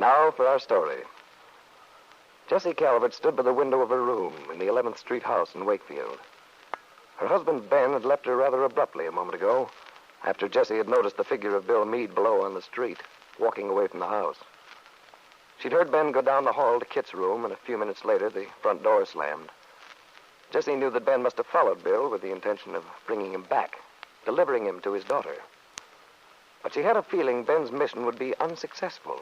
Now for our story. Jessie Calvert stood by the window of her room in the 11th Street house in Wakefield. Her husband, Ben, had left her rather abruptly a moment ago, after Jessie had noticed the figure of Bill Meade below on the street, walking away from the house. She'd heard Ben go down the hall to Kitt's room, and a few minutes later, the front door slammed. Jessie knew that Ben must have followed Bill with the intention of bringing him back, delivering him to his daughter. But she had a feeling Ben's mission would be unsuccessful.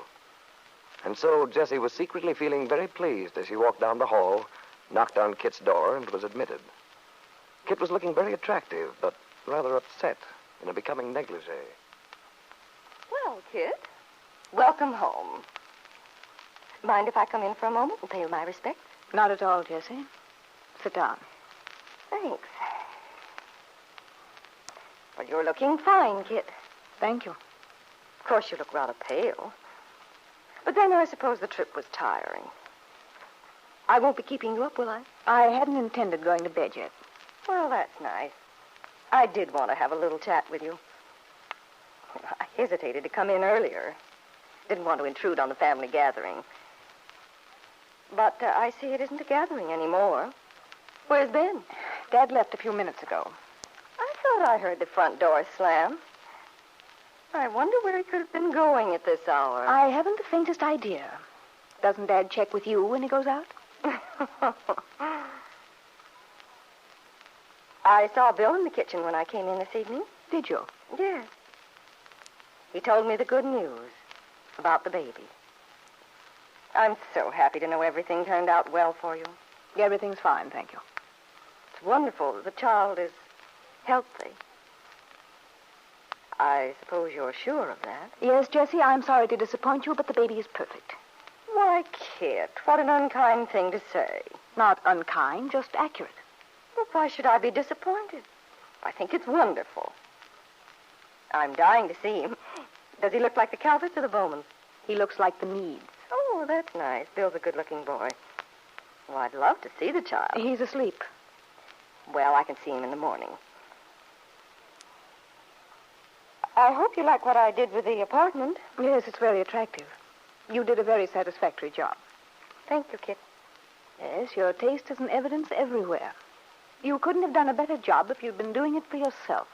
And so Jessie was secretly feeling very pleased as she walked down the hall, knocked on Kitt's door, and was admitted. Kitt was looking very attractive, but rather upset in a becoming negligee. Well, Kitt, welcome home. Mind if I come in for a moment and pay you my respects? Not at all, Jessie. Sit down. Thanks. Well, you're looking fine, Kitt. Thank you. Of course, you look rather pale. But then I suppose the trip was tiring. I won't be keeping you up, will I? I hadn't intended going to bed yet. Well, that's nice. I did want to have a little chat with you. I hesitated to come in earlier. Didn't want to intrude on the family gathering. But I see it isn't a gathering anymore. Where's Ben? Dad left a few minutes ago. I thought I heard the front door slam. I wonder where he could have been going at this hour. I haven't the faintest idea. Doesn't Dad check with you when he goes out? I saw Bill in the kitchen when I came in this evening. Did you? Yes. He told me the good news about the baby. I'm so happy to know everything turned out well for you. Everything's fine, thank you. It's wonderful that the child is healthy. I suppose you're sure of that? Yes, Jessie, I'm sorry to disappoint you, but the baby is perfect. Why, Kitt, what an unkind thing to say. Not unkind, just accurate. Well, why should I be disappointed? I think it's wonderful. I'm dying to see him. Does he look like the Calverts or the Bowmans? He looks like the Meads. Oh, that's nice. Bill's a good-looking boy. Well, I'd love to see the child. He's asleep. Well, I can see him in the morning. I hope you like what I did with the apartment. Yes, it's very attractive. You did a very satisfactory job. Thank you, Kitt. Yes, your taste is in evidence everywhere. You couldn't have done a better job if you'd been doing it for yourself.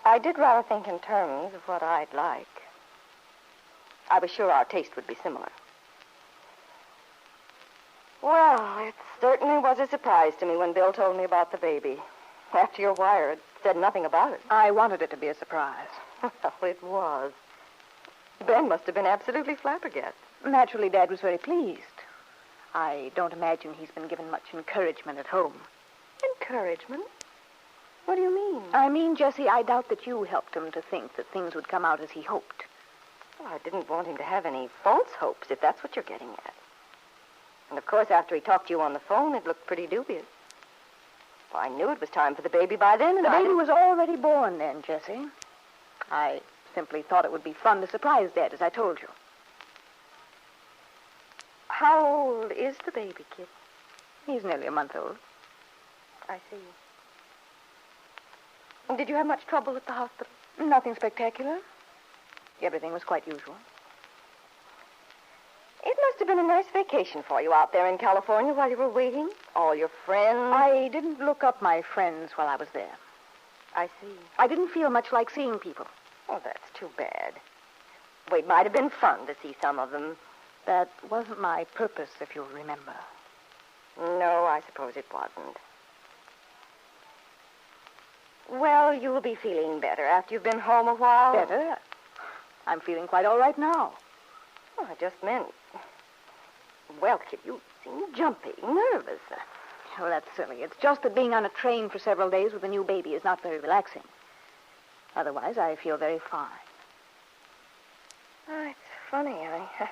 I did rather think in terms of what I'd like. I was sure our taste would be similar. Well, it certainly was a surprise to me when Bill told me about the baby. After your wire, it said nothing about it. I wanted it to be a surprise. Well, it was. Ben must have been absolutely flabbergasted. Naturally, Dad was very pleased. I don't imagine he's been given much encouragement at home. Encouragement? What do you mean? I mean, Jessie, I doubt that you helped him to think that things would come out as he hoped. Well, I didn't want him to have any false hopes, if that's what you're getting at. And, of course, after he talked to you on the phone, it looked pretty dubious. Well, I knew it was time for the baby by then, and the baby was already born then, Jessie. I simply thought it would be fun to surprise Dad, as I told you. How old is the baby, Kitt? He's nearly a month old. I see. And did you have much trouble at the hospital? Nothing spectacular. Everything was quite usual. It must have been a nice vacation for you out there in California while you were waiting. All your friends. I didn't look up my friends while I was there. I see. I didn't feel much like seeing people. Oh, that's too bad. Well, it might have been fun to see some of them. That wasn't my purpose, if you'll remember. No, I suppose it wasn't. Well, you'll be feeling better after you've been home a while. Better? I'm feeling quite all right now. Oh, I just meant... Well, Kitt, you seem jumpy, nervous. Well, that's silly. It's just that being on a train for several days with a new baby is not very relaxing. Otherwise, I feel very fine. Oh, it's funny. I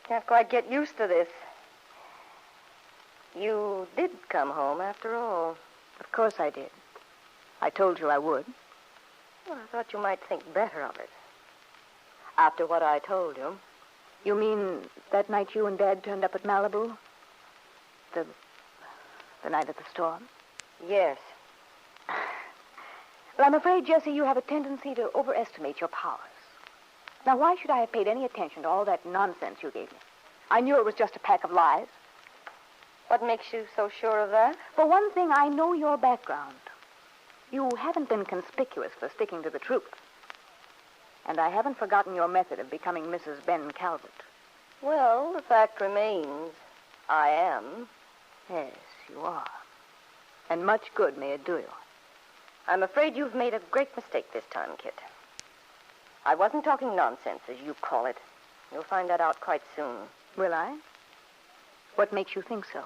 can't quite get used to this. You did come home, after all. Of course I did. I told you I would. Well, I thought you might think better of it. After what I told you. You mean that night you and Dad turned up at Malibu? The night of the storm? Yes. Well, I'm afraid, Jessie, you have a tendency to overestimate your powers. Now, why should I have paid any attention to all that nonsense you gave me? I knew it was just a pack of lies. What makes you so sure of that? For one thing, I know your background. You haven't been conspicuous for sticking to the truth. And I haven't forgotten your method of becoming Mrs. Ben Calvert. Well, the fact remains, I am. Yes, you are. And much good may it do you. I'm afraid you've made a great mistake this time, Kitt. I wasn't talking nonsense, as you call it. You'll find that out quite soon. Will I? What makes you think so?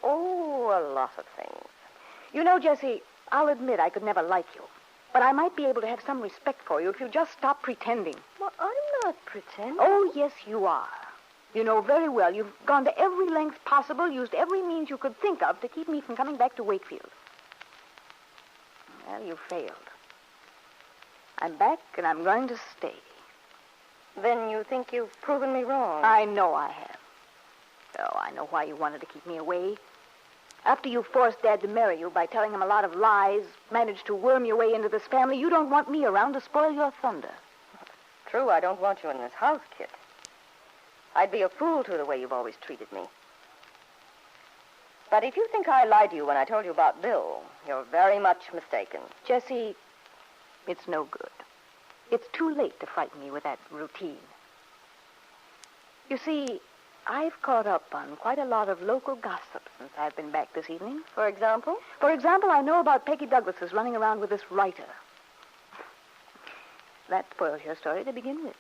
Oh, a lot of things. You know, Jessie, I'll admit I could never like you. But I might be able to have some respect for you if you just stop pretending. Well, I'm not pretending. Oh, yes, you are. You know very well you've gone to every length possible, used every means you could think of to keep me from coming back to Wakefield. Well, you failed. I'm back, and I'm going to stay. Then you think you've proven me wrong? I know I have. Oh, I know why you wanted to keep me away. After you forced Dad to marry you by telling him a lot of lies, managed to worm your way into this family, you don't want me around to spoil your thunder. True, I don't want you in this house, Kitt. I'd be a fool to the way you've always treated me. But if you think I lied to you when I told you about Bill, you're very much mistaken. Jessie, it's no good. It's too late to frighten me with that routine. You see, I've caught up on quite a lot of local gossip since I've been back this evening. For example? For example, I know about Peggy Douglas's running around with this writer. That spoils your story to begin with.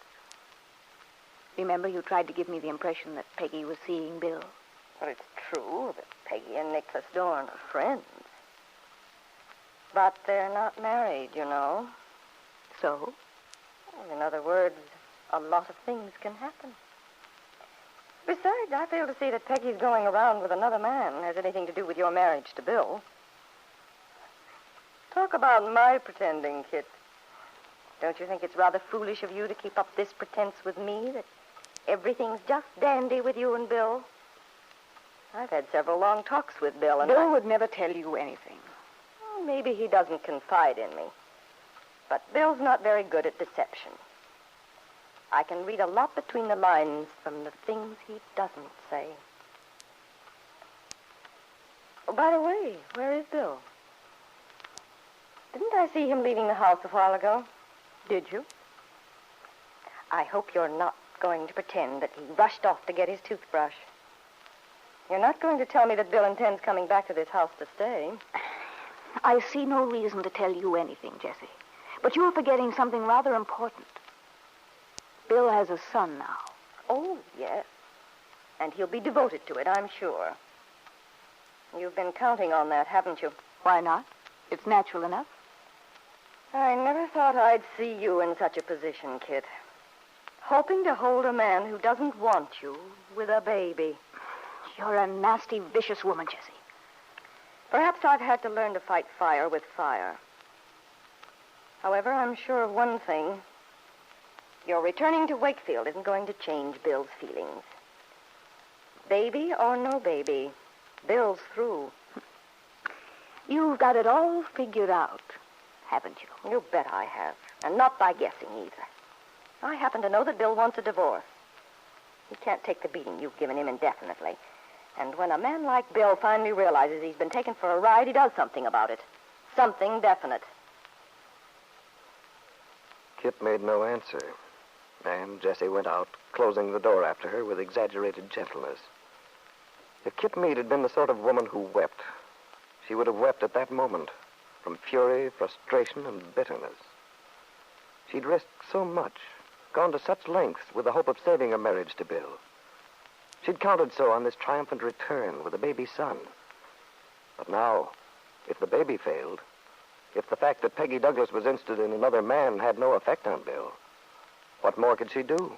Remember, you tried to give me the impression that Peggy was seeing Bill? Well, it's true that Peggy and Nicholas Dorn are friends. But they're not married, you know. So? Well, in other words, a lot of things can happen. Besides, I fail to see that Peggy's going around with another man has anything to do with your marriage to Bill. Talk about my pretending, Kitt. Don't you think it's rather foolish of you to keep up this pretense with me that everything's just dandy with you and Bill? I've had several long talks with Bill, and Bill would never tell you anything. Well, maybe he doesn't confide in me. But Bill's not very good at deception. I can read a lot between the lines from the things he doesn't say. Oh, by the way, where is Bill? Didn't I see him leaving the house a while ago? Did you? I hope you're not going to pretend that he rushed off to get his toothbrush. You're not going to tell me that Bill intends coming back to this house to stay. I see no reason to tell you anything, Jessie. But you're forgetting something rather important. Bill has a son now. Oh, yes. And he'll be devoted to it, I'm sure. You've been counting on that, haven't you? Why not? It's natural enough. I never thought I'd see you in such a position, Kitt. Hoping to hold a man who doesn't want you with a baby. You're a nasty, vicious woman, Jessie. Perhaps I've had to learn to fight fire with fire. However, I'm sure of one thing. Your returning to Wakefield isn't going to change Bill's feelings. Baby or no baby, Bill's through. You've got it all figured out, haven't you? You bet I have. And not by guessing, either. I happen to know that Bill wants a divorce. He can't take the beating you've given him indefinitely. And when a man like Bill finally realizes he's been taken for a ride, he does something about it. Something definite. Kitt made no answer. And Jessie went out, closing the door after her with exaggerated gentleness. If Kitt Meade had been the sort of woman who wept, she would have wept at that moment, from fury, frustration, and bitterness. She'd risked so much, gone to such lengths with the hope of saving her marriage to Bill. She'd counted so on this triumphant return with a baby son. But now, if the baby failed, if the fact that Peggy Douglas was interested in another man had no effect on Bill, what more could she do?